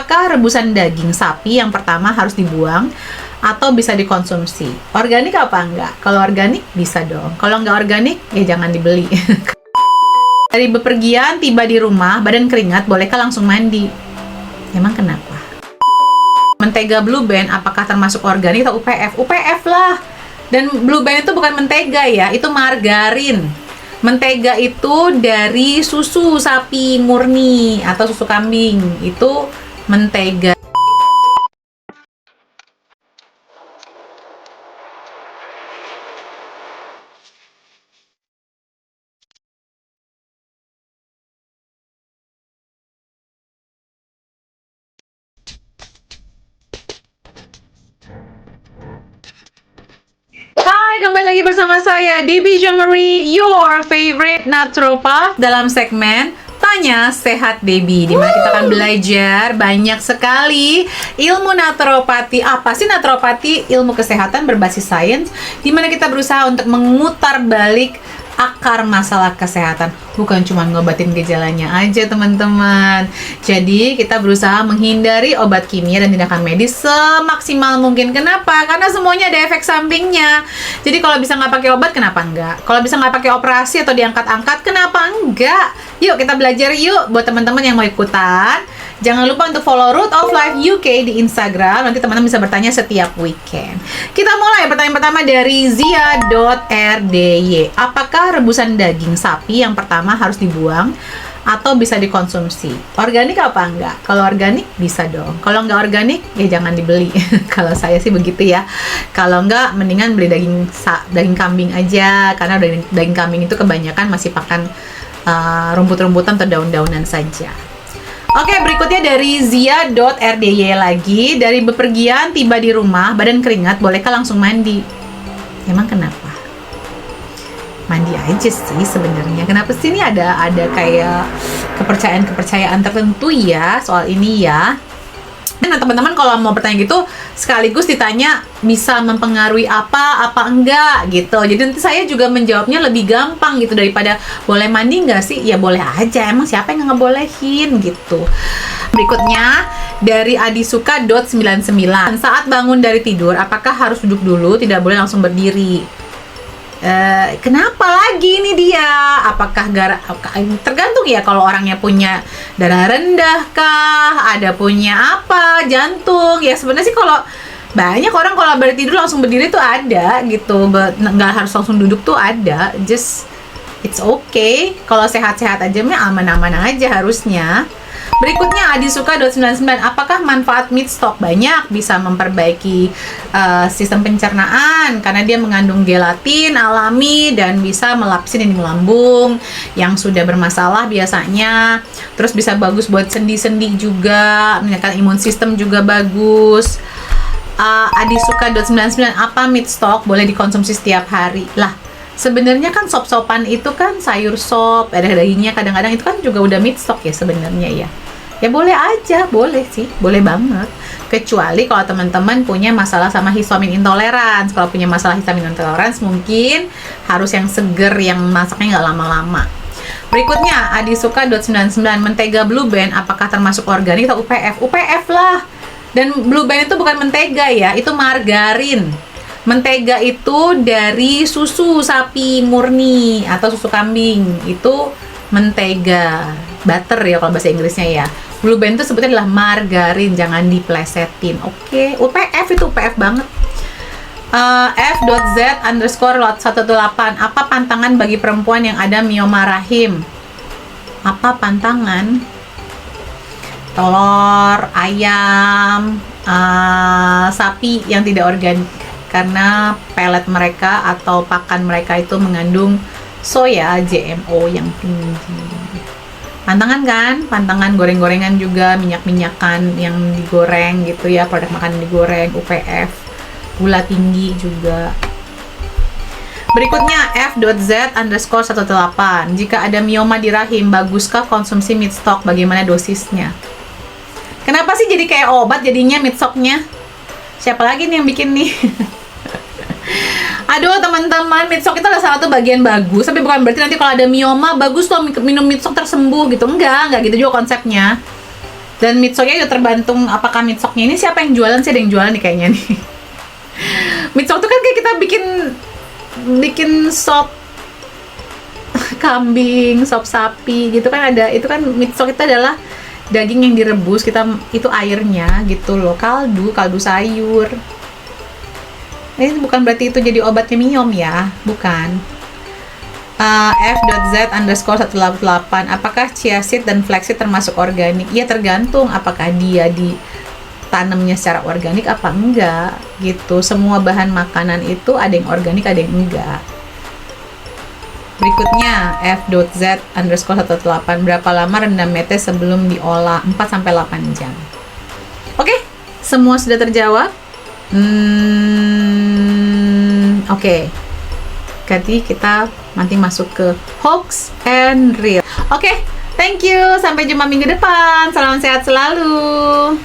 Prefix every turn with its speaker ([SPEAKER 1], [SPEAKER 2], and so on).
[SPEAKER 1] Apakah rebusan daging sapi yang pertama harus dibuang atau bisa dikonsumsi? Organik apa enggak? Kalau organik bisa dong. Kalau enggak organik ya jangan dibeli. Dari bepergian tiba di rumah, badan keringat, bolehkah langsung mandi? Emang kenapa? Mentega Blue Band apakah termasuk organik atau UPF? UPF lah. Dan Blue Band itu bukan mentega ya, itu margarin. Mentega itu dari susu sapi murni atau susu kambing. Itu mentega. Hai, kembali lagi bersama saya Debbie Jean Marie, your favorite naturopath, dalam segmen Tanya Sehat Debbie, di mana kita akan belajar banyak sekali ilmu naturopati. Apa sih naturopati? Ilmu kesehatan berbasis sains, di mana kita berusaha untuk memutar balik akar masalah kesehatan, bukan cuma ngobatin gejalanya aja teman-teman. Jadi kita berusaha menghindari obat kimia dan tindakan medis semaksimal mungkin. Kenapa? Karena semuanya ada efek sampingnya. Jadi kalau bisa nggak pakai obat, kenapa enggak? Kalau bisa nggak pakai operasi atau diangkat-angkat, kenapa enggak? Yuk kita belajar yuk. Buat teman-teman yang mau ikutan, jangan lupa untuk follow Root of Life UK di Instagram. Nanti teman-teman bisa bertanya setiap weekend. Kita mulai pertanyaan pertama dari Zia.rdy. Apakah rebusan daging sapi yang pertama harus dibuang atau bisa dikonsumsi? Organik apa enggak? Kalau organik bisa dong. Kalau enggak organik ya jangan dibeli. Kalau saya sih begitu ya. Kalau enggak mendingan beli daging kambing aja, karena daging kambing itu kebanyakan masih pakan rumput-rumputan atau daun-daunan saja. Oke, berikutnya dari Zia.rdy lagi. Dari bepergian tiba di rumah, badan keringat, bolehkah langsung mandi? Emang kenapa? Mandi aja sih sebenarnya. Kenapa sih ini ada kayak kepercayaan tertentu ya soal ini ya. Dan teman-teman kalau mau bertanya gitu, sekaligus ditanya bisa mempengaruhi apa enggak gitu. Jadi nanti saya juga menjawabnya lebih gampang gitu, daripada boleh mandi nggak sih? Ya boleh aja, emang siapa yang ngebolehin gitu. Berikutnya dari Adisuka.99. Saat bangun dari tidur, apakah harus duduk dulu, tidak boleh langsung berdiri? Kenapa lagi ini dia? Apakah tergantung ya, kalau orangnya punya darah rendah kah, ada punya apa, jantung ya. Sebenarnya sih kalau banyak orang kalau baru tidur langsung berdiri tuh ada gitu, nggak harus langsung duduk tuh ada. Just it's okay. Kalau sehat-sehat aja mah aman-aman aja harusnya. Berikutnya Adisuka.99. Apakah manfaat meat stock? Banyak, bisa memperbaiki sistem pencernaan karena dia mengandung gelatin alami dan bisa melapisi dinding lambung yang sudah bermasalah biasanya. Terus bisa bagus buat sendi-sendi juga, meningkatkan imun sistem juga bagus. Adisuka.99. Apa meat stock boleh dikonsumsi setiap hari? Lah, sebenarnya kan sop-sopan itu kan sayur sop, ada dagingnya, kadang-kadang itu kan juga udah meat stock ya sebenarnya ya. Ya boleh aja, boleh sih, boleh banget. Kecuali kalau teman-teman punya masalah sama histamin intolerance. Kalau punya masalah histamin intolerance mungkin harus yang seger, yang masaknya nggak lama-lama. Berikutnya Adisuka.99. Mentega Blue Band apakah termasuk organik atau UPF? UPF lah. Dan Blue Band itu bukan mentega ya, itu margarin. Mentega itu dari susu sapi murni atau susu kambing. Itu mentega, butter ya kalau bahasa Inggrisnya ya. Blue Band itu sebetulnya adalah margarin, jangan diplesetin. Oke, UPF itu UPF banget. F.Z_118. Apa pantangan bagi perempuan yang ada mioma rahim? Apa pantangan? Telur, ayam, sapi yang tidak organik, karena pelet mereka atau pakan mereka itu mengandung soya GMO yang tinggi. Pantangan kan? Pantangan goreng-gorengan juga, minyak-minyakan yang digoreng gitu ya, produk makanan digoreng, UPF, gula tinggi juga. Berikutnya F.Z_118. Jika ada mioma di rahim, baguskah konsumsi meat stock? Bagaimana dosisnya? Kenapa sih jadi kayak obat jadinya meat stocknya? Siapa lagi nih yang bikin nih? Aduh teman-teman, meat stock itu adalah salah satu bagian bagus, tapi bukan berarti nanti kalau ada mioma bagus loh minum meat stock tersembuh gitu. Enggak gitu juga konsepnya. Dan mitsoknya juga tergantung apakah mitsoknya ini siapa yang jualan sih, ada yang jualan nih kayaknya nih. Mitsok tuh kan kayak kita bikin sop kambing, sop sapi gitu kan ada. Itu kan mitsok itu adalah daging yang direbus, itu airnya gitu loh, kaldu sayur. Ini bukan berarti itu jadi obatnya Miyom ya, bukan. F.Z_188, apakah chia seed dan flaxseed termasuk organik? Ya tergantung apakah dia ditanamnya secara organik apa enggak gitu. Semua bahan makanan itu ada yang organik ada yang enggak. Berikutnya F.Z_188, berapa lama rendam mete sebelum diolah? 4-8 jam. Oke, semua sudah terjawab. Oke. Jadi kita nanti masuk ke hoax and real. Oke, thank you. Sampai jumpa minggu depan. Salam sehat selalu.